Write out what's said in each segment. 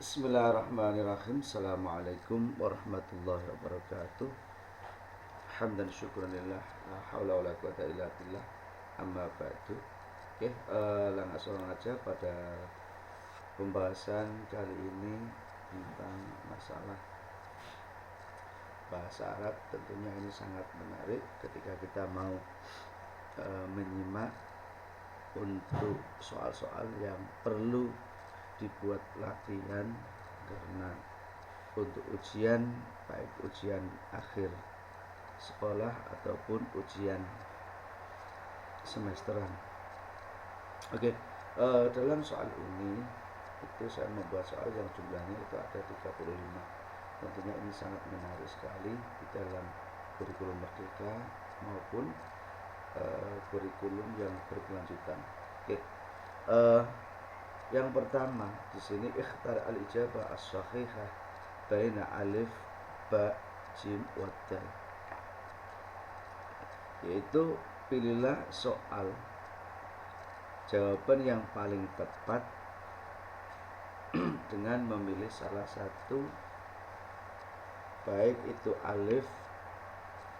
Bismillahirrahmanirrahim. Assalamualaikum warahmatullahi wabarakatuh. Hamdan syukran lillah, la haula wala quwata illa billah. Amma ba'du. Oke, langsung aja pada pembahasan kali ini tentang masalah bahasa Arab. Tentunya ini sangat menarik ketika kita mau menyimak untuk soal-soal yang perlu dibuat latihan, karena untuk ujian, baik ujian akhir sekolah ataupun ujian semesteran. Oke, dalam soal ini itu saya membuat soal yang jumlahnya itu ada 35. Tentunya ini sangat menarik sekali di dalam kurikulum merdeka maupun kurikulum yang berkelanjutan. Oke, yang pertama di sini ikhtar al-ijabah as-sahihah baina alif, ba, jim, wa dal, yaitu pilihlah soal jawaban yang paling tepat dengan memilih salah satu, baik itu alif,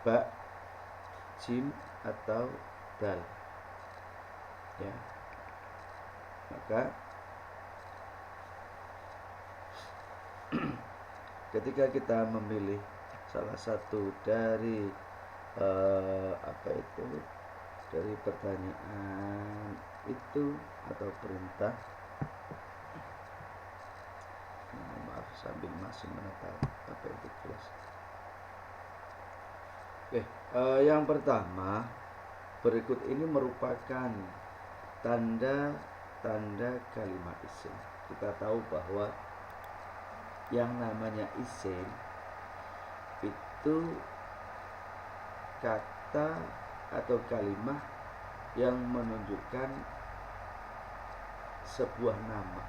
ba, jim atau dal. Ya, maka ketika kita memilih salah satu dari dari pertanyaan itu atau perintah, maaf sambil masih menata apa itu kelas. Oke, yang pertama, berikut ini merupakan tanda-tanda kalimat isim. Kita tahu bahwa yang namanya isim itu kata atau kalimat yang menunjukkan sebuah nama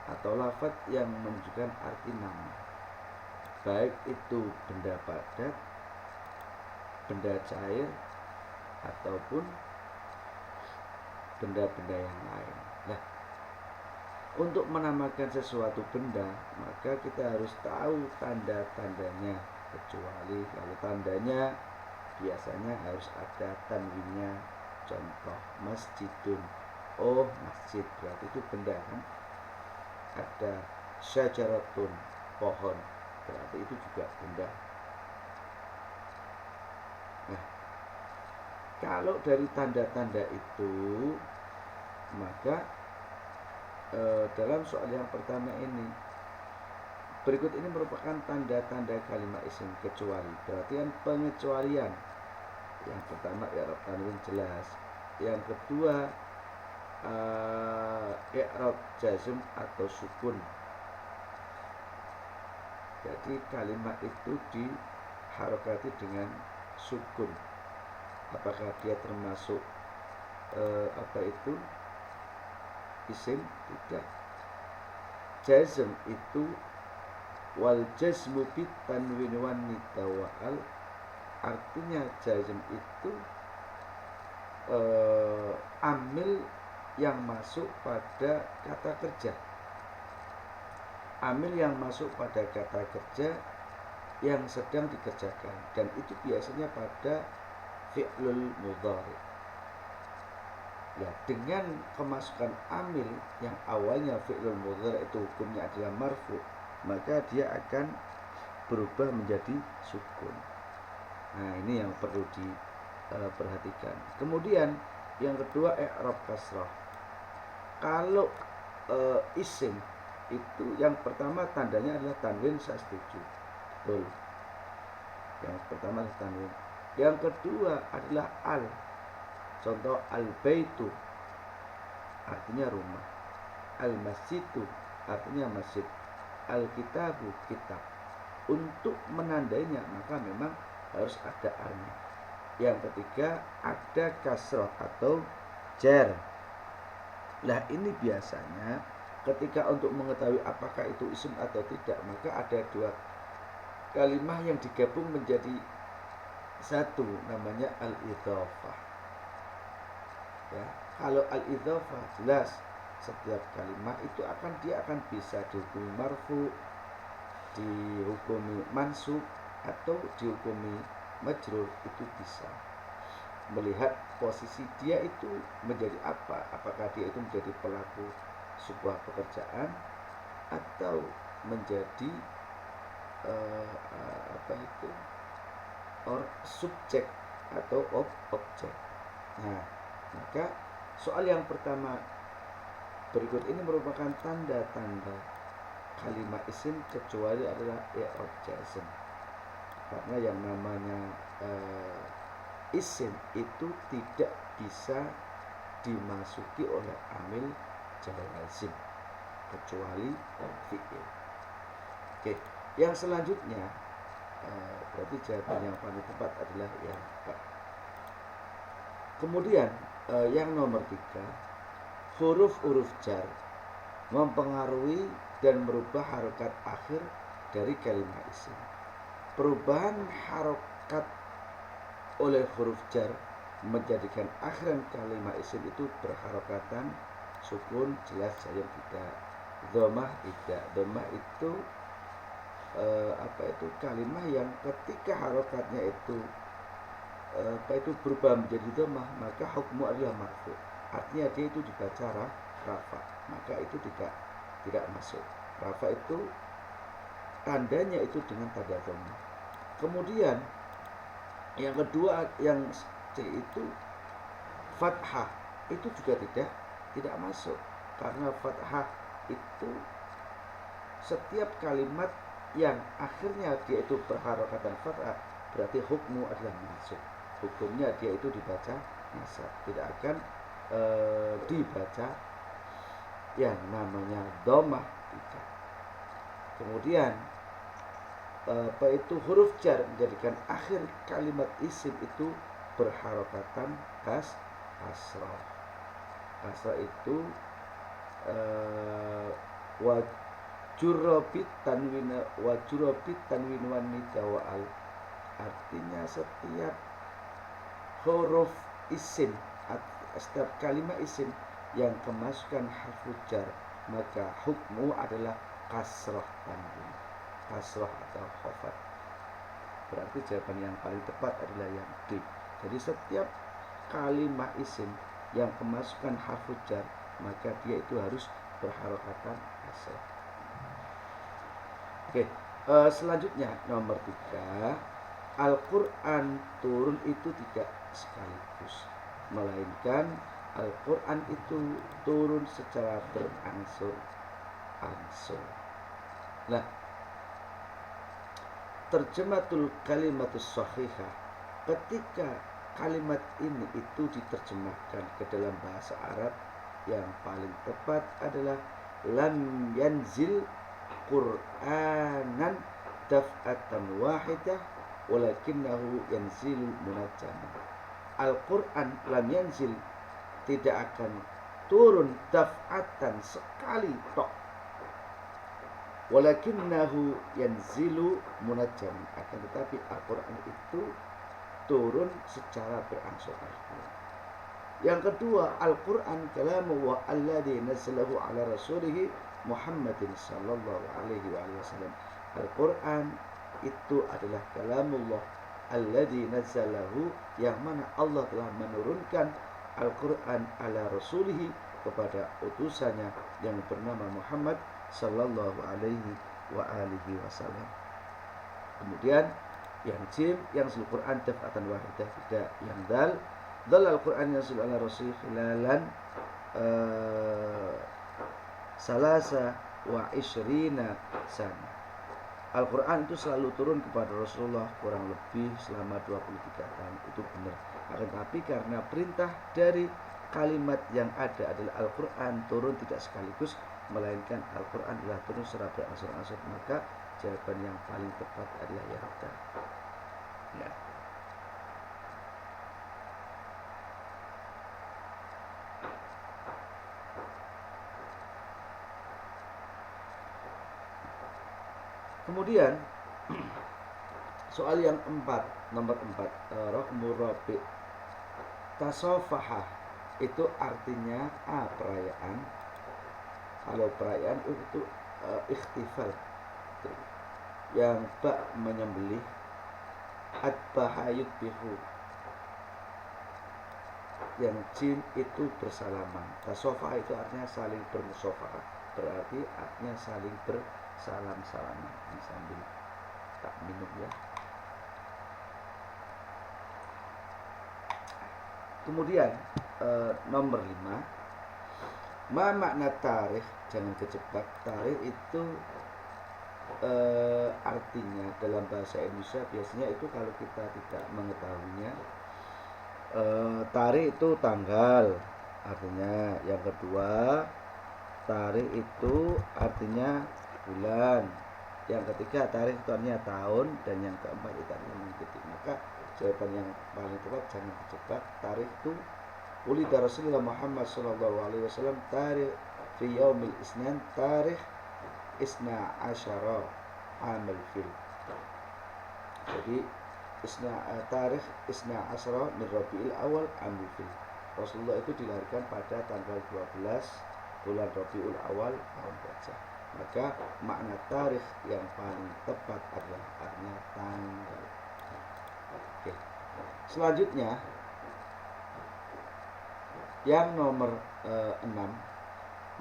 atau lafaz yang menunjukkan arti nama, baik itu benda padat, benda cair, ataupun benda-benda yang lain. Nah, untuk menamakan sesuatu benda, maka kita harus tahu tanda-tandanya, kecuali kalau tandanya biasanya harus ada tanwinnya. Contoh masjidun, oh masjid, berarti itu benda kan. Ada syajaratun, pohon, berarti itu juga benda. Nah, kalau dari tanda-tanda itu, maka dalam soal yang pertama ini, berikut ini merupakan tanda-tanda kalimat isim kecuali. Perhatian pengecualian. Yang pertama i'rab tanwin jelas. Yang kedua i'rab jazm atau sukun. Jadi kalimat itu diharokati dengan sukun. Apakah dia termasuk isim? Tidak. Jazm itu wal jazmu bit tanwin wan nida wa al, artinya jazm itu amil yang masuk pada kata kerja. Amil yang masuk pada kata kerja yang sedang dikerjakan, dan itu biasanya pada fi'lul mudhari. Ya, dengan kemasukan amil yang awalnya fi'lul mudhari itu hukumnya adalah marfu, maka dia akan berubah menjadi sukun. Nah, ini yang perlu diperhatikan. Kemudian yang kedua i'rab kasrah. Kalau isim itu yang pertama tandanya adalah tanwin, saya setuju, betul. Yang pertama adalah tanwin. Yang kedua adalah al. Contoh al-baitu artinya rumah, al-masjidu artinya masjid, al-kitabu kitab. Untuk menandainya maka memang harus ada alnya. Yang ketiga ada kasroh atau jar. Nah, ini biasanya ketika untuk mengetahui apakah itu isim atau tidak, maka ada dua kalimat yang digabung menjadi satu, namanya al-idhofah. Ya, kalau al-idhofah jelas setiap kalimat itu dia akan bisa dihukumi marfu, dihukumi mansub, atau dihukumi majrur, itu bisa. Melihat posisi dia itu menjadi apa, apakah dia itu menjadi pelaku sebuah pekerjaan atau menjadi subjek atau objek. Nah, maka soal yang pertama berikut ini merupakan tanda-tanda kalimat isim kecuali adalah i'rab jazm. Karena yang namanya isim itu tidak bisa dimasuki oleh amil jazm kecuali fi'il. Oke, yang selanjutnya berarti jawaban yang paling tepat adalah yang B. Kemudian yang nomor 3, huruf-huruf jar mempengaruhi dan merubah harokat akhir dari kalimat isim. Perubahan harokat oleh huruf jar menjadikan akhiran kalimat isim itu berharokatan sukun, jelas, jayam tidak, dhammah tidak. Dhammah itu kalimat yang ketika harokatnya itu berubah menjadi dhammah, maka hukmu adalah marfu. Artinya dia itu dibaca rafa, maka itu tidak masuk. Rafa itu tandanya itu dengan tanda dhammah. Kemudian yang kedua, yang C itu fathah, itu juga tidak masuk, karena fathah itu setiap kalimat yang akhirnya dia itu berharokatan fathah berarti hukmu adalah mansub. Hukumnya dia itu dibaca nasab, tidak akan dibaca yang namanya dhammah, tidak. Kemudian huruf jar menjadikan akhir kalimat isim itu berharokatan kasrah. Kasrah itu wajurobit tanwin wanita wa'al. Artinya setiap huruf isim, setiap kalimat isim yang kemasukan harfu jar, maka hukmu adalah kasrah tanwin, kasrah atau khafat. Berarti jawaban yang paling tepat adalah yang D. Jadi setiap kalimat isim yang kemasukan harfu jar, maka dia itu harus berharokatan kasrah. Oke, selanjutnya nomor 3, Al-Quran turun itu tidak sekaligus, melainkan Al-Quran itu turun secara berangsur-angsur. Nah, terjematul kalimatus shahihah, ketika kalimat ini itu diterjemahkan ke dalam bahasa Arab, yang paling tepat adalah lam yanzil Qur'anan daf'atan wahidah walakinnahu yanzilu munajjaman. Al-Quran lam yanzil, tidak akan turun daf'atan, sekali tok, walakinnahu yanzilu munajjaman, akan tetapi Al-Quran itu turun secara berangsur-angsur. Yang kedua, Al-Quran kalamullah alladzi nazzalahu ala rasulihi Muhammadin sallallahu alaihi wasallam. Al-Quran itu adalah kalamullah alladzi nazzalahu, yang mana Allah telah menurunkan Al-Quran ala rasulihi, kepada utusannya yang bernama Muhammad sallallahu alaihi wasallam. Kemudian yang jim, yang sul Quran daf'atan wahidah, tidak. Yang dal Al-Quran yang sul ala rasul khilalan salasa wa ishrina sana. Al-Quran itu selalu turun kepada Rasulullah kurang lebih selama 23 tahun. Itu benar. Akan tapi karena perintah dari kalimat yang ada adalah Al-Quran turun tidak sekaligus, melainkan Al-Quran adalah turun secara berangsur-angsur, maka jawaban yang paling tepat adalah yang D. Ya. Kemudian soal yang 4, nomor 4, Raqmu Rabi. Tasofahah itu artinya A, perayaan, Kalau perayaan itu ikhtifal. Yang ba menyembelih, adbahayut bihu, yang jim itu bersalaman. Tasofa itu artinya saling bermusafahah, berarti artinya saling bersalam-salaman. Ini sambil tak minum ya. Kemudian nomor 5, ma makna tarikh, jangan kejebak. Tarikh itu artinya dalam bahasa Indonesia biasanya itu kalau kita tidak mengetahuinya, tarikh itu tanggal artinya. Yang kedua, tarikh itu artinya bulan. Yang ketiga, tarikh itu artinya tahun. Dan yang keempat itu artinya mengikuti. Maka jawaban yang paling tepat, jangan kejebak. Tarikh itu ulida Rasulullah Muhammad sallallahu alaihi wasallam tarikh fi yaumil isnan tarikh isna asyara amal fil. Jadi tarikh isna asyara min Rabiul Awal amal fil. Rasulullah itu dilahirkan pada tanggal 12 bulan Rabiul Awal tahun gajah. Maka makna tarikh yang paling tepat adalah artinya tanggal. Oke. Selanjutnya yang nomor 6,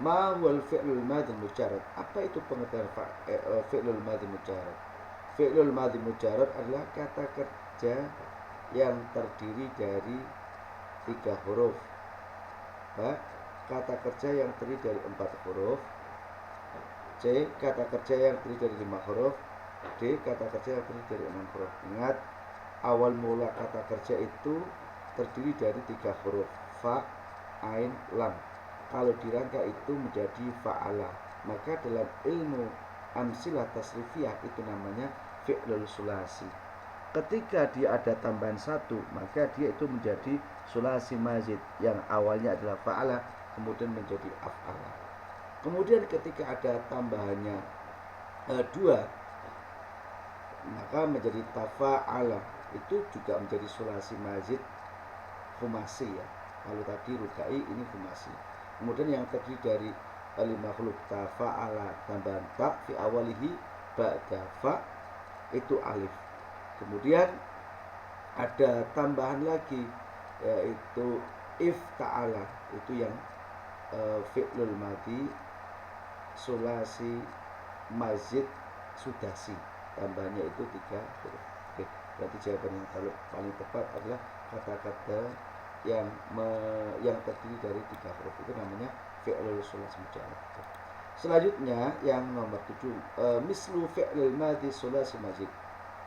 ma wal fi'lul madhi mujarrad. Apa itu pengertian fi'lul madhi mujarrad? Fi'lul madhi mujarrad adalah kata kerja yang terdiri dari 3 huruf. Kata kerja yang terdiri dari 4 huruf. C, kata kerja yang terdiri dari 5 huruf. D, kata kerja yang terdiri dari 6 huruf. Ingat, awal mula kata kerja itu terdiri dari 3 huruf. Fa, ain, lam. Kalau dirangka itu menjadi fa'ala. Maka dalam ilmu amsilah tasrifiyah itu namanya fi'lul sulasi. Ketika dia ada tambahan 1, maka dia itu menjadi sulasi mazid, yang awalnya adalah fa'ala kemudian menjadi af'ala. Kemudian ketika ada tambahannya 2, maka menjadi tafa'ala, itu juga menjadi sulasi mazid khumasi ya. Kalau tadi rubai, ini khumasi. Kemudian yang terdiri dari 5 huruf tafa'ala tambahan ta fi awalihi ba'da fa itu alif. Kemudian ada tambahan lagi yaitu ifta'ala, itu yang fi'lul madhi sulasi mazid sudasi, tambahannya itu 3 huruf. Oke, berarti jawaban yang paling tepat adalah kata-kata yang terdiri dari 3 huruf, itu namanya fi'lul sulasi mujarrad. Selanjutnya yang nomor 7, mislu fi'lul madhi sulasi mazid.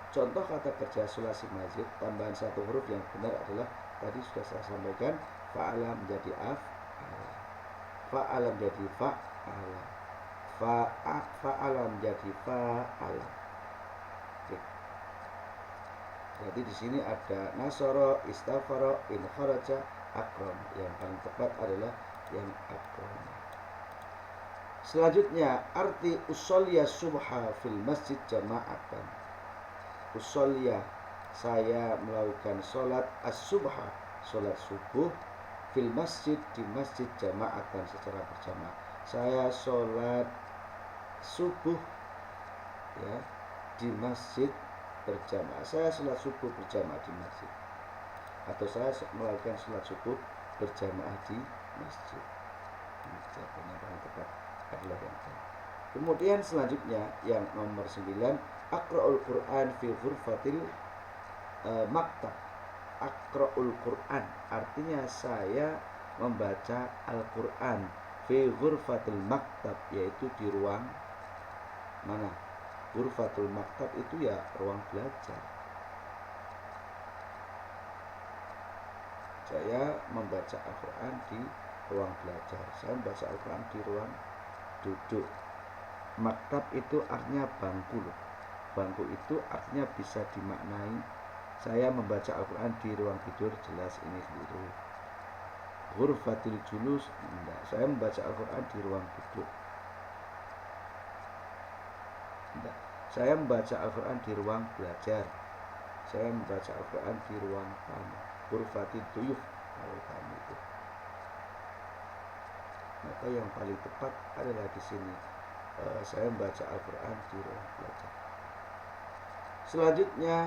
Contoh kata kerja sulasi mazid tambahan 1 huruf yang benar adalah tadi sudah saya sampaikan, fa'ala menjadi af'ala, fa'ala menjadi fa'ala, fa'ala menjadi fa'ala. Oke. Jadi di sini ada nasara, istafara, in kharaja, akram. Yang paling tepat adalah yang akram. Selanjutnya arti usolya subha fil masjid jama'atan. Usolya, saya melakukan sholat as-subha, sholat subuh, fil masjid, di masjid, jama'atan, secara berjamaah. Saya sholat subuh ya di masjid berjamaah. Saya sholat subuh berjamaah di masjid, atau saya melakukan sholat subuh berjamaah di masjid. Ini jawabannya yang paling tepat adalah yang ini. Kemudian selanjutnya yang nomor 9, Aqra'ul Qur'an fi ghurfatil maktab. Aqra'ul Qur'an artinya saya membaca Al-Qur'an fi ghurfatil maktab, yaitu di ruang mana? Ghurfatul maktab itu ya ruang belajar. Saya membaca Al-Qur'an di ruang belajar. Saya membaca Al-Qur'an di ruang duduk. Maktab itu artinya bangku loh. Bangku itu artinya bisa dimaknai saya membaca Al-Quran di ruang tidur, jelas ini keliru. Ghurfatil julus, enggak, saya membaca Al-Quran di ruang duduk. Enggak, saya membaca Al-Quran di ruang belajar. Saya membaca Al-Quran di ruang tamu. Ghurfatil duyuf, kalau tamu itu. Maka maka yang paling tepat adalah di sini saya membaca Al-Quran di ruang belajar. Selanjutnya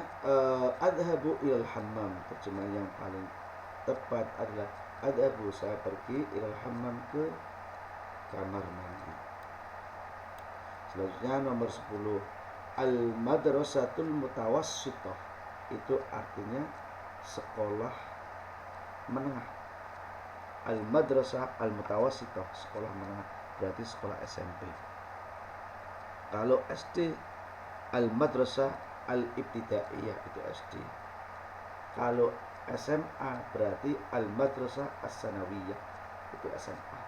adhabu ilal hammam, terjemahan yang paling tepat adalah adhabu, saya pergi, ilal hammam, ke kamar mandi. Selanjutnya nomor 10, al-madrasatul mutawassithah, itu artinya sekolah menengah. Al-madrasah al-mutawassithah, sekolah menengah, berarti sekolah SMP. Kalau SD, al-madrasah al-ibtidaiyah, itu SD. Kalau SMA berarti al-madrasah as-sanawiyah, itu SMA.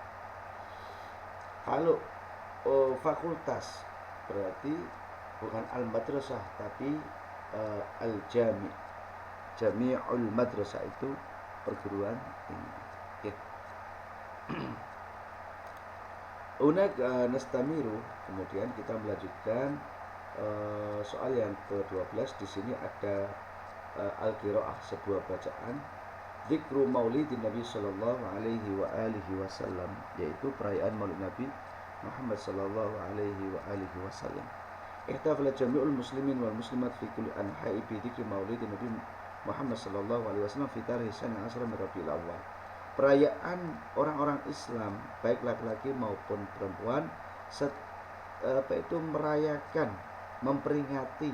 Kalau fakultas berarti bukan al-madrasah tapi al-jami'. Jami'ul madrasah itu perguruan tinggi. Ya. Unak nastamiru, kemudian kita melanjutkan soal yang ke-12. Di sini ada al-qiraah, sebuah bacaan, dzikru maulidin Nabi sallallahu alaihi wa alihi wasallam, yaitu perayaan Maulid Nabi Muhammad sallallahu alaihi wa alihi wasallam. Ihtafala jami'ul muslimin wal muslimat fi kulli anha'i bi dzikri maulidin Nabi Muhammad sallallahu alaihi wasallam fi tarikh sana asra min Rabiul Awwal. Perayaan orang-orang Islam baik laki-laki maupun perempuan merayakan, memperingati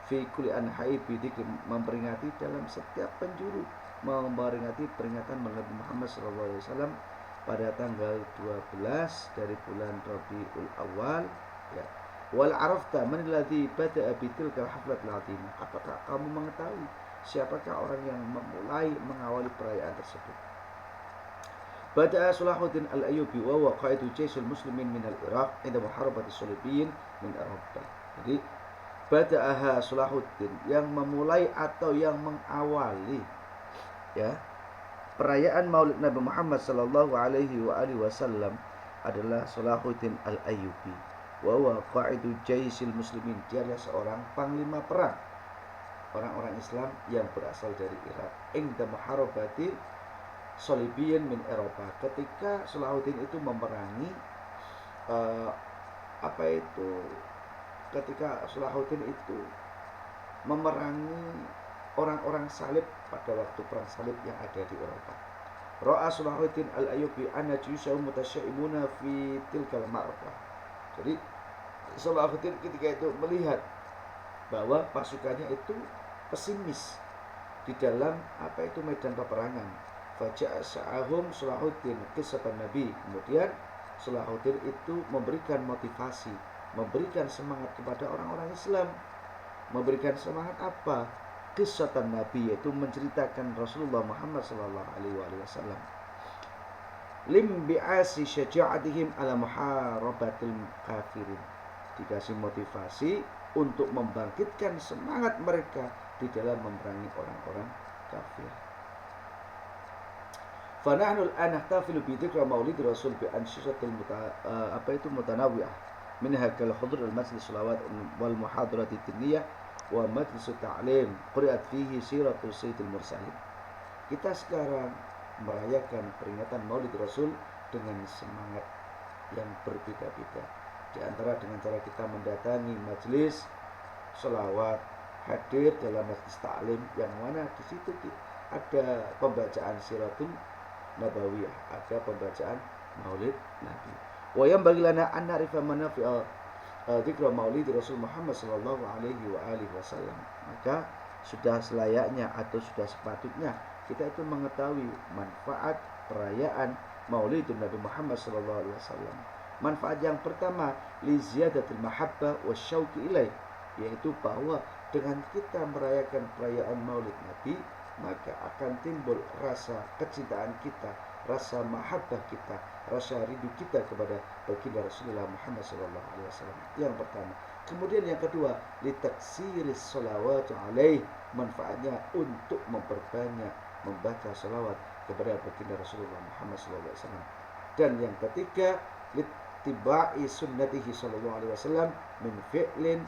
fi kulli anha'i bi dzikri, memperingati dalam setiap penjuru, memperingati peringatan Nabi Muhammad sallallahu alaihi wasallam pada tanggal 12 dari bulan Rabiul Awal, ya. Wal arafta man alladhi bada'a bitilkal haflatil 'azimah, apakah kamu mengetahui siapakah orang yang memulai mengawali perayaan tersebut? Bada'a Salahuddin al-Ayyubi wa huwa qaidu jaisul muslimin min al-Iraq inda muharabati Salibiyyin min Eropa. Jadi bada'aha Salahuddin, yang memulai atau yang mengawali, ya, perayaan Maulid Nabi Muhammad sallallahu alaihi wasallam adalah Salahuddin al-Ayyubi. Wa huwa qa'idu jaisil muslimin, dia adalah seorang panglima perang orang-orang Islam yang berasal dari Irak. Inda muharabati Salibiyyin min Eropa, ketika Salahuddin itu memerangi ketika Salahuddin itu memerangi orang-orang salib pada waktu perang salib yang ada di Eropa. Ra'a Salahuddin al-Ayyubi anna juyusahu mutasyaimuna fi tilkal ma'rakah. Jadi Salahuddin ketika itu melihat bahwa pasukannya itu pesimis di dalam medan peperangan. Faja'ahum Salahuddin kisatan Nabi. Kemudian Salahuddin itu memberikan motivasi, memberikan semangat kepada orang-orang Islam. Memberikan semangat apa? Kisatan Nabi, yaitu menceritakan Rasulullah Muhammad sallallahu alaihi wasallam. Lim bi'asi syaja'atihim ala muharabatil kafirin. Dikasih motivasi untuk membangkitkan semangat mereka di dalam memerangi orang-orang kafir. Fanahnu al-an nahtafilu bi dzikri maulid Rasul bi ansyisatil mutanawwi'ah minha kal hudur al-majlis salawat wal muhadarat diniyah wa majlis ta'lim qira'at fihi siratu sayyidil mursalin. Kita sekarang merayakan peringatan Maulid Rasul dengan semangat yang berbeda-beda. Di antara dengan cara kita mendatangi majelis selawat, hadir dalam majelis ta'lim yang mana di situ ada pembacaan siratul nabawiyah, ada pembacaan Maulid Nabi. Wa yanbaghi lana an na'rifa manafi'a dzikra Maulid Rasul Muhammad sallallahu alaihi wasallam. Maka sudah selayaknya atau sudah sepatutnya kita itu mengetahui manfaat perayaan Maulid Nabi Muhammad sallallahu alaihi wasallam. Manfaat yang pertama, li ziyadatil mahabbah wasyauqi ilaih, yaitu bahwa dengan kita merayakan perayaan Maulid Nabi, maka akan timbul rasa kecintaan kita, rasa mahabbah kita, rasa rindu kita kepada baginda Rasulullah Muhammad SAW. Yang pertama. Kemudian yang kedua, litaksiris sholawatu alaih, manfaatnya untuk memperbanyak membaca salawat kepada baginda Rasulullah Muhammad SAW. Dan yang ketiga, littiba'i sunnatihi SAW min fi'lin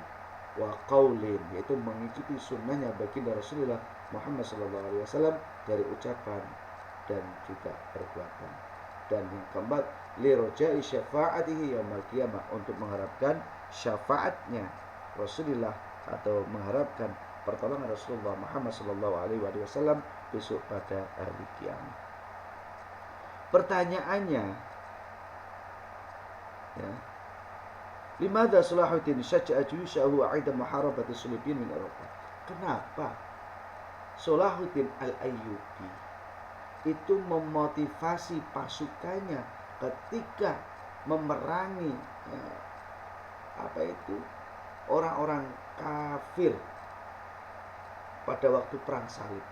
wa qaulin, yaitu mengikuti sunnahnya baginda Rasulullah Muhammad SAW dari ucapan dan juga perbuatan. Dan yang keempat, li roja'i syafa'atihi yaumil qiyamah, untuk mengharapkan syafaatnya Rasulullah atau mengharapkan pertolongan Rasulullah Muhammad sallallahu alaihi wasallam besok pada hari kiamat. Pertanyaannya, ya, limadha Salahuddin syajja'a juyushahu 'inda muharabati sulibin min Eropa? Kenapa Salahuddin Al-Ayyubi itu memotivasi pasukannya ketika memerangi orang-orang kafir pada waktu perang salib?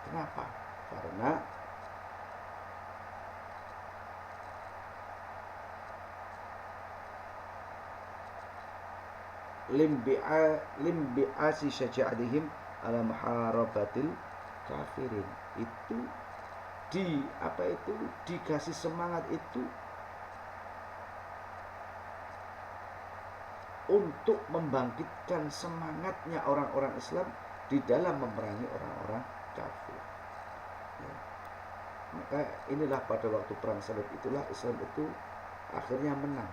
Kenapa? Karena limbi'asi syaja'atihim ala muharabatil kafirin. Itu dikasih semangat itu untuk membangkitkan semangatnya orang-orang Islam di dalam memerangi orang-orang kafir. Ya. Maka inilah pada waktu perang salib itulah Islam itu akhirnya menang.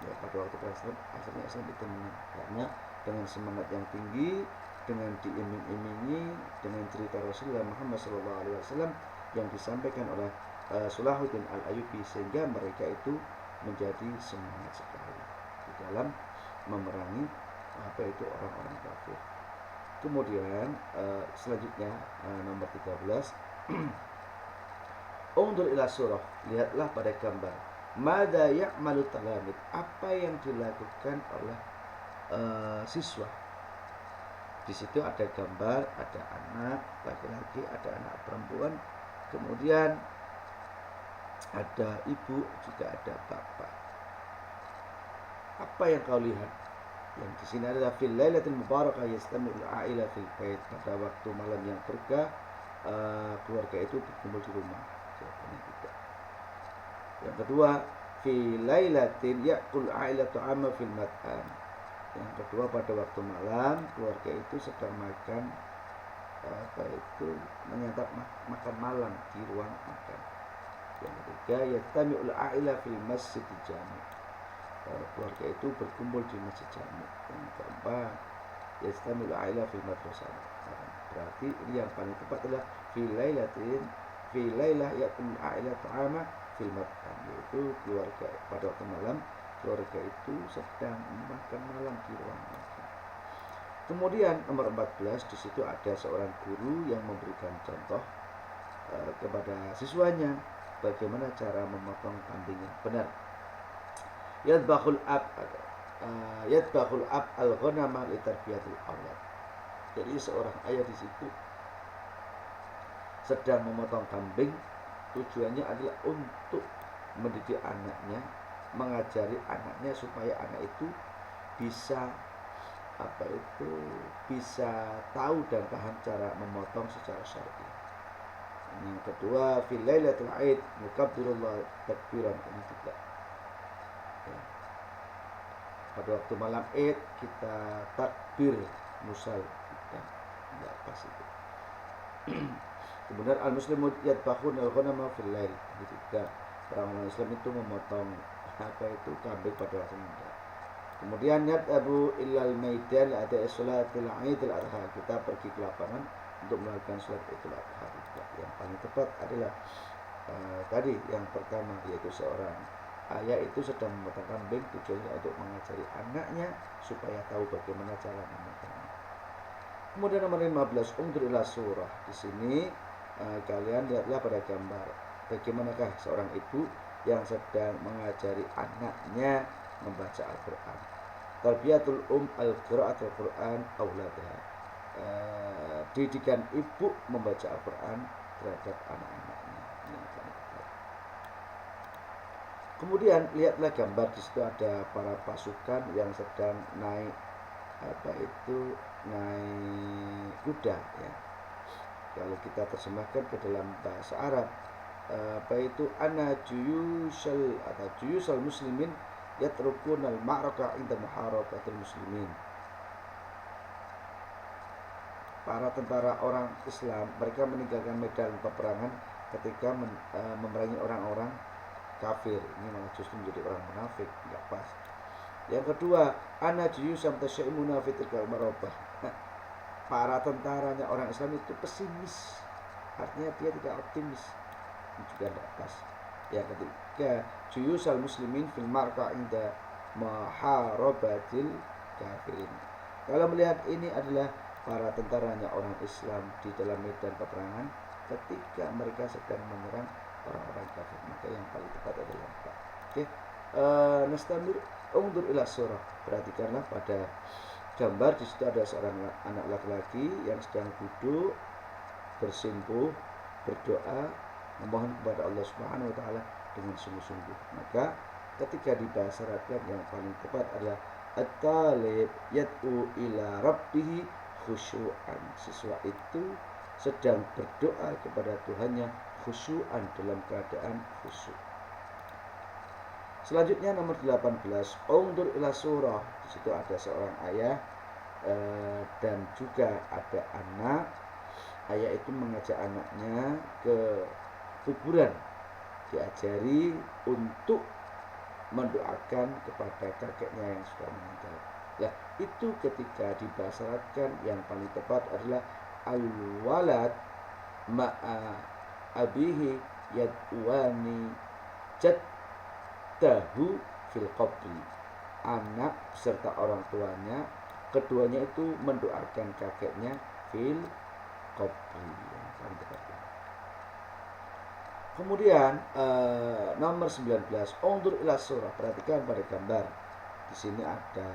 Ya, pada waktu perang salib akhirnya Islam itu menang karena dengan semangat yang tinggi, dengan diiming-imingi dengan cerita Rasulullah Muhammad SAW yang disampaikan oleh Salahuddin Al-Ayyubi, sehingga mereka itu menjadi semangat sekali di dalam memerangi orang-orang kafir. Kemudian selanjutnya nomor 13 Undur ila surah, lihatlah pada gambar. Mada ya'malu talamid, apa yang dilakukan oleh siswa. Di situ ada gambar, ada anak laki-laki, ada anak perempuan, kemudian ada ibu, juga ada bapak. Apa yang kau lihat? Yang di sini adalah fil lailatul mubarakah yastami'ul a'ila fil bait, pada waktu malam yang berkah keluarga itu berkumpul di rumah. Jawabannya tidak. Yang kedua, fi lailatin ya'kul a'ilatu 'amma fil mat'am. Yang kedua, pada waktu malam keluarga itu sedang makan menyantap makan malam di ruang makan. Yang ketiga, yastami'ul a'ila fil masjid jami'. Keluarga itu berkumpul di masjid jami'. Yang keempat, yastami'ul a'ila fil madrasah. Berarti ini yang paling tepat adalah fi lailah ya'kul a'ila ta'ama fil mat'am, yaitu keluarga pada waktu malam keluarga itu sedang makan malam di ruang makan. Kemudian nomor 14, di situ ada seorang guru yang memberikan contoh kepada siswanya bagaimana cara memotong kambing yang benar. Yadbahul ab al-ghanama li tarbiyatil aulad. Jadi seorang ayah di situ sedang memotong kambing, tujuannya adalah untuk mendidik anaknya, mengajari anaknya supaya anak itu bisa bisa tahu dan paham cara memotong secara syar'i. Yang kedua, fil lailatul aid mukabbirullah takbiran, ini juga. Ya. Pada waktu malam Id kita takbir musal, kita tidak pas itu. Kemudian al-muslimu yadbahun al-ghanama fil lail, ini juga. Orang Islam itu memotong kambing pada waktu malam. Kemudian yadhabu ilal maidan ada sholatil Idul Adha, kita pergi ke lapangan untuk melakukan sholat Idul Adha. Yang paling tepat adalah tadi yang pertama, yaitu seorang ayah itu sedang memotong kambing, tujuannya untuk mengajari anaknya supaya tahu bagaimana cara memotongnya. Kemudian nomor 15, undur ila surah. Di sini kalian lihatlah pada gambar bagaimanakah seorang ibu yang sedang mengajari anaknya membaca Al-Quran. Tarbiyatul al-qira'atul Quran auladah. Didikan ibu membaca Al-Quran terhadap anak-anaknya. Kemudian lihatlah gambar, di situ ada para pasukan yang sedang naik naik kuda, ya. Kalau kita terjemahkan ke dalam bahasa Arab, ana juyusal muslimin yatrukunal ma'raka inda muharabatil muslimin. Para tentara orang Islam, mereka meninggalkan medan peperangan ketika memerangi orang-orang kafir. Ini malah justru menjadi orang munafik, nggak pas. Yang kedua, ana juyusam tasya'imuna fi tilkal marabah. Para tentaranya orang Islam itu pesimis, artinya dia tidak optimis, ini juga tidak pas. Yang ketiga, juyusal muslimin fil marqa inda maharabatil kafirin. Kalau melihat ini adalah para tentaranya orang Islam di dalam medan peperangan ketika mereka sedang menyerang orang-orang kafir, maka yang paling tepat adalah Pak. Oke, nastamir undur ila surah. Perhatikanlah pada gambar, di situ ada seorang anak laki-laki yang sedang duduk bersimpuh, berdoa, memohon kepada Allah Subhanahu wa taala dengan sungguh-sungguh. Maka ketika dibahasarkan yang paling tepat adalah at-talib yad'u ila rabbih khusyu'an. Siswa itu sedang berdoa kepada Tuhannya khusyu'an, dalam keadaan khusyuk. Selanjutnya nomor 18, undur ila surah. Di situ ada seorang ayah dan juga ada anak. Ayah itu mengajak anaknya ke kuburan, diajari untuk mendoakan kepada kakeknya yang sudah meninggal. Nah, itu ketika dibasarkan yang paling tepat adalah al-walad ma'a abihi yad'uani jaddahu fil qabri. Anak beserta orang tuanya, keduanya itu mendoakan kakeknya fil qabri, yang paling tepat. Kemudian nomor 19, undur ila surah. Perhatikan pada gambar. Di sini ada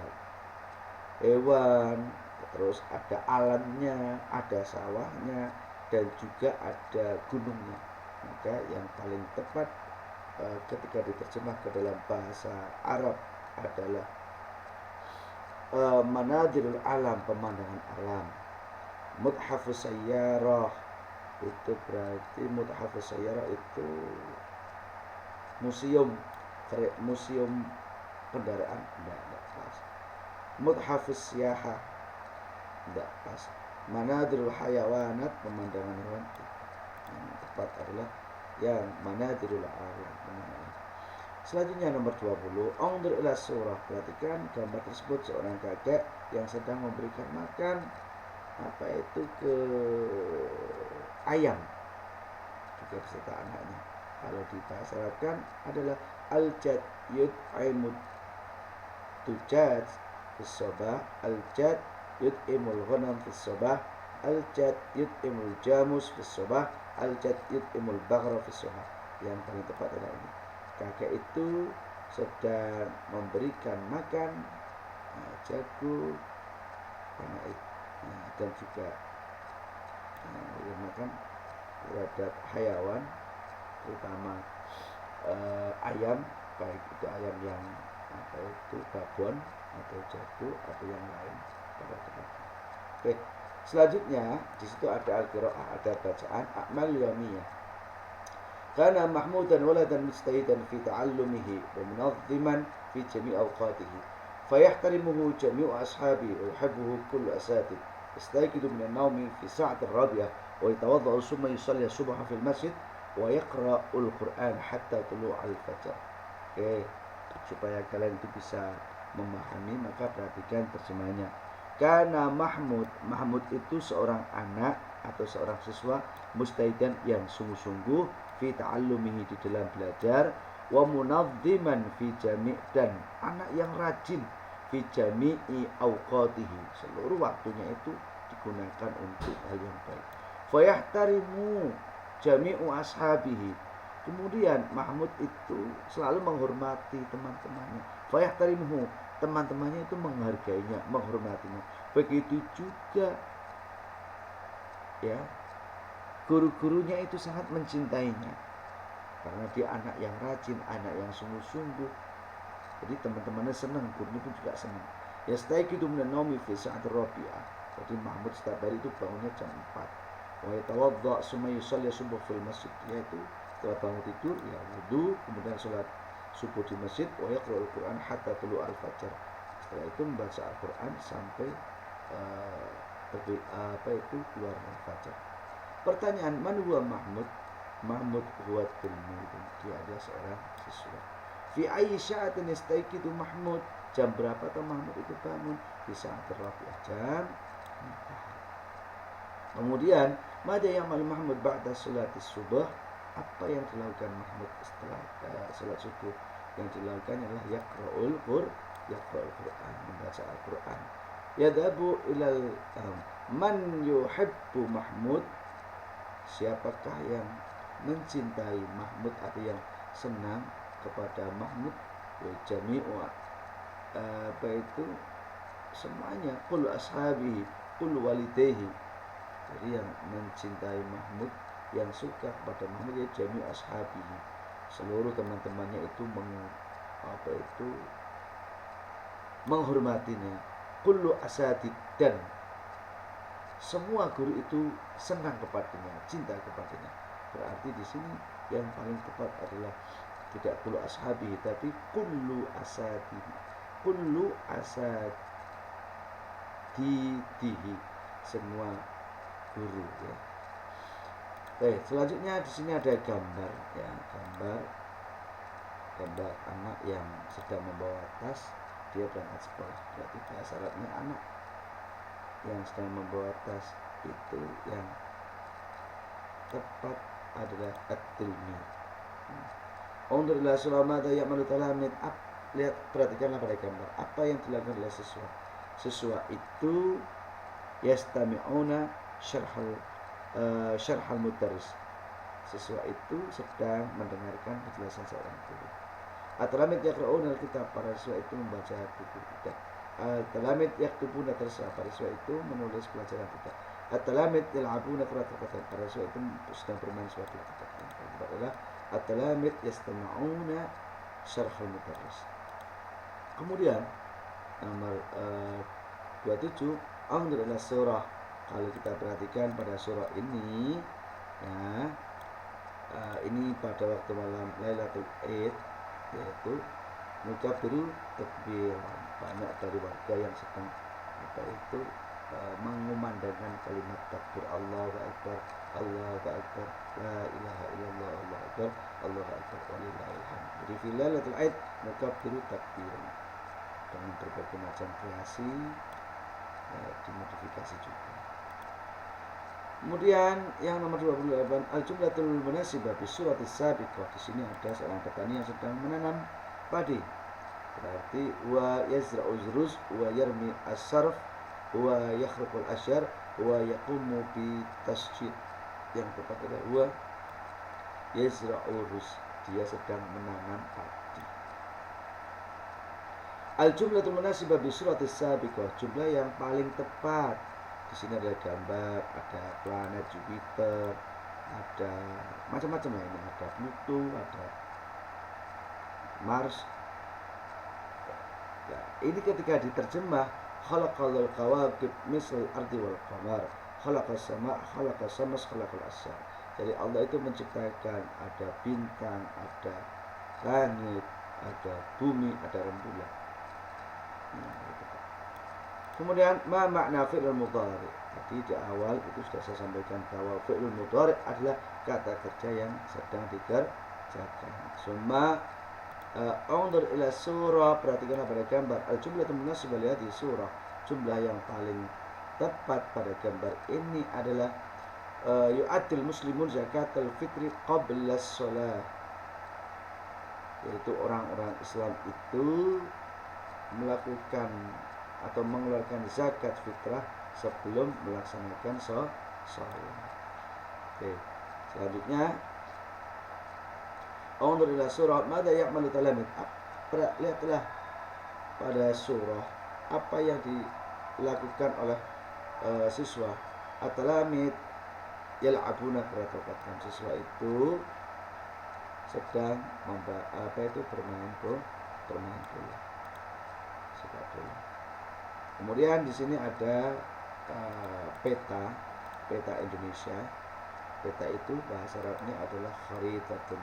hewan, terus ada alamnya, ada sawahnya, dan juga ada gunungnya. Maka yang paling tepat ketika diterjemah ke dalam bahasa Arab adalah manadirul alam, pemandangan alam. Muthafus sayyarah, itu berarti muthafus sayyarah itu museum kendaraan, enggak pas. Muthafus siyahah, enggak pas. Manadirul hayawanat, pemandangan hewan. Yang tepat adalah yang manadirul alam, pemandangan. Selanjutnya nomor 20, undur ila surah. Perhatikan gambar tersebut, seorang kakek yang sedang memberikan makan ke ayam, juga beserta anaknya. Kalau dibahas Arabkan adalah al-jad yud'imut tujad fis-sabah, al-jad yud'imul ghanam fis-sabah, al-jad yud'imul jamus fis-sabah, al-jad yud'imul baghra fis-sabah. Yang paling tepat adalah ini. Kakek itu sedang memberikan makan jagung dan juga makan terhadap hayawan, terutama ayam, baik itu ayam yang babon atau jago atau yang lain pada tempatnya. Oke, selanjutnya di situ ada al-qiraah, ada bacaan a'mal yawmiyah. Kana mahmudan waladan mujtahidan fi ta'allumihi wa munazziman fi jami' awqatihi fayahtarimuhu jami'u ashabi wa yuhibbuhu kullu asatid. يستيقظ من النوم في ساعة الرابعة ويتوضأ ثم يصلي الصبح في المسجد ويقرأ القرآن حتى طلوع الفجر. Oke, supaya kalian itu bisa memahami, maka perhatikan terjemahannya. Karena Mahmud itu seorang anak atau seorang siswa mustaidan yang sungguh-sungguh fi ta'allumihi, di dalam belajar, wa munazziman fi jami', dan anak yang rajin fi jami'i awqatihi, seluruh waktunya itu digunakan untuk hal yang baik. Fayahtarimu jami'u ashabihi, kemudian Mahmud itu selalu menghormati teman-temannya. Fayahtarimuhu, teman-temannya itu menghargainya, menghormatinya. Begitu juga ya, guru-gurunya itu sangat mencintainya karena dia anak yang rajin, anak yang sungguh-sungguh. Jadi teman-temannya senang, gurunya pun juga senang. Yastaiqidu minan naumi fi sa'atir rabi'ah. Jadi Mahmud setiap hari itu bangunnya jam 4. Wa yatawadda summa yusalli subuh fil masjid, yaitu setelah bangun tidur ya wudu, kemudian sholat subuh di masjid, wa yaqra'ul Qur'an hatta tulu al-fajr. Setelah itu membaca Al-Qur'an sampai keluar al-fajr. Pertanyaan, man huwa Mahmud? Mahmud huwa tilmidun, dia adalah seorang siswa. Fi ayyi sya'atin yastayqidu Mahmud, jam berapa tuh Mahmud itu bangun? Di saat rabi'ah, jam 4. Kemudian mada ya'mal Mahmud ba'da sholatis subuh, apa yang dilakukan Mahmud setelah salat subuh? Yang dilakukan adalah yaqra'ul Qur'an, membaca Al-Qur'an. Yadhabu ilal man yuhibbu Mahmud, siapakah yang mencintai Mahmud atau yang senang kepada Mahmud? Jami'u, apa itu semuanya, qul ashabihi qul walidayhi. Jadi yang mencintai Mahmud, yang suka kepada Mahmud, ya jami'u ashabihi, seluruh teman-temannya itu menghormatinya. Kullu asatid, dan semua guru itu senang kepadanya, cinta kepadanya. Berarti di sini yang paling tepat adalah tidak kullu ashabihi, tapi kullu asatihi, kullu asatidihi, semua guru ya. Selanjutnya di sini ada gambar ya, gambar anak yang sedang membawa tas, dia berangkat sekolah. Berarti bahasa Arabnya anak yang sedang membawa tas itu yang tepat adalah at-tilmid. Undur ila sulamata ya'malu talamid, lihat, perhatikanlah pada gambar apa yang dilakukan oleh siswa. Siswa itu yastami'una syarhal mudarris, siswa itu sedang mendengarkan penjelasan seorang guru. At-talamid yaqra'una al-kitab, para siswa itu membaca buku. Tidak. At-talamid yaktubuna, para siswa itu menulis pelajaran. Tidak. At-talamid yal'abuna qira'atul Qur'an, para siswa itu sedang bermain suatu Al-Qur'an. Adalah at-talamid yastama'una syarhal mudarris. Kemudian nomor 27, anzur ila surah. Kalau kita perhatikan pada surah ini ya, ini pada waktu malam Lailatul Id, yaitu mukabbiru takbir, banyak dari warga yang sedang mengumandangkan kalimat takbir, Allahu Akbar, Allahu Akbar, la ilaha illallah, Allahu Akbar, Allahu Akbar, walillahil hamd. Jadi fi Lailatul Id mukabbiru takbir, dengan berbagai macam kreasi, dimodifikasi juga. Kemudian yang nomor 28, al-jumlatul munasibah bi suratis sabiqah. Di sini ada seorang petani yang sedang menanam padi. Berarti wa yazra'u zuruz wa yarmi as-sarf wa yakhruqul asyar wa yaqumu bi tasjid. Yang tepat adalah wa yazra'u ruz, dia sedang menanam padi. Al-jumlatul munasibah bi suratis sabiqah, jumlah yang paling tepat. Di sini ada gambar, ada planet Jupiter, ada macam-macam lainnya, ada Pluto, ada Mars. Ya, ini ketika diterjemah, khalaqal kawakib misal ardi wal qamar, khalaqas sama, khalaqas samas, khalaqal asyar. Jadi Allah itu menciptakan ada bintang, ada langit, ada bumi, ada rembulan. Kemudian ma makna fi'lul mudhari. Tadi di awal itu sudah saya sampaikan bahwa fi'lul mudhari adalah kata kerja yang sedang dikerjakan. Summa undur ila surah, perhatikanlah pada gambar. Al-jumlatul munasibah di surah, jumlah yang paling tepat pada gambar ini adalah yu'addil muslimun zakatul fitri qabla shalah. Yaitu orang-orang Islam itu melakukan atau mengeluarkan zakat fitrah sebelum melaksanakan sholat. Oke. Selanjutnya, undur ila surah mada ya'malu talamid. Lihatlah pada surah apa yang dilakukan oleh siswa. At-talamid yal'abuna qira'atul Qur'an. Siswa itu sedang bermain bola. Sepak bola. Kemudian di sini ada peta Indonesia. Peta itu bahasa Arabnya adalah kharitatun.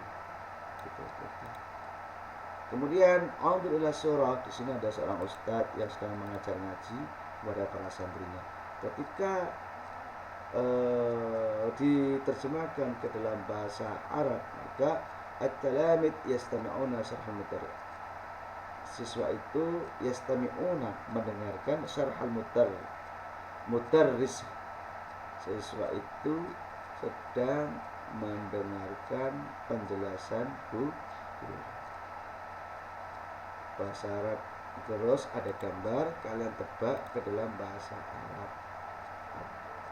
Peta. Kemudian undur ila surah, di sini ada seorang ustadz yang sedang mengajar ngaji kepada para santrinya. Ketika diterjemahkan ke dalam bahasa Arab, maka at-talamid yastami'una syarhal mudarris. Siswa itu yastami'una mendengarkan syarhal mudarris. Siswa itu sedang mendengarkan penjelasan guru. Bahasa Arab, terus ada gambar, kalian tebak ke dalam bahasa Arab.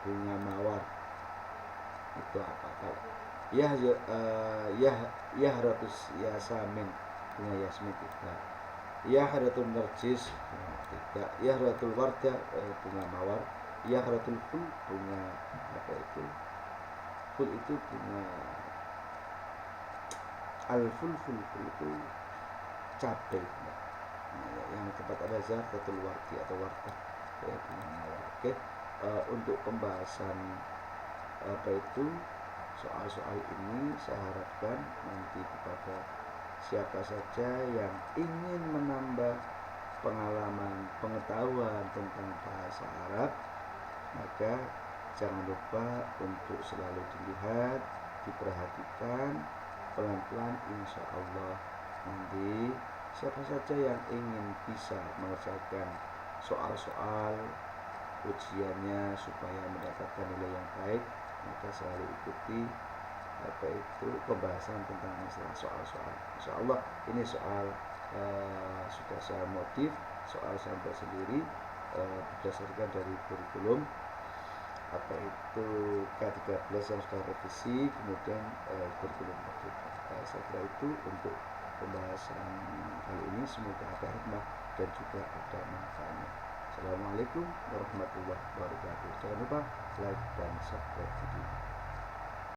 Bunga mawar itu apa? Kalau yahratus yasamin, bunga yasmin tidak. Yahratul narjis tidak. Yahratul warda bunga mawar. Yahratul ful bunga apa itu? Ful itu bunga ful itu cabai. Nah, yang tempat ada zatul wardi atau wardah bunga mawar. Oke. Untuk pembahasan apa itu soal-soal ini, saya harapkan nanti kepada siapa saja yang ingin menambah pengalaman, pengetahuan tentang bahasa Arab, maka jangan lupa untuk selalu dilihat, diperhatikan, pelan-pelan insya Allah nanti siapa saja yang ingin bisa mengerjakan soal-soal ujiannya supaya mendapatkan nilai yang baik, maka selalu ikuti apa itu pembahasan tentang masalah soal-soal. Insya Allah ini soal sudah saya modif, soal saya buat sendiri berdasarkan dari kurikulum apa itu K13 yang sudah revisi, kemudian kurikulum merdeka. Saya kira itu untuk pembahasan kali ini, semoga ada hikmah dan juga ada manfaatnya. Assalamualaikum warahmatullahi wabarakatuh. Jangan lupa like dan subscribe video.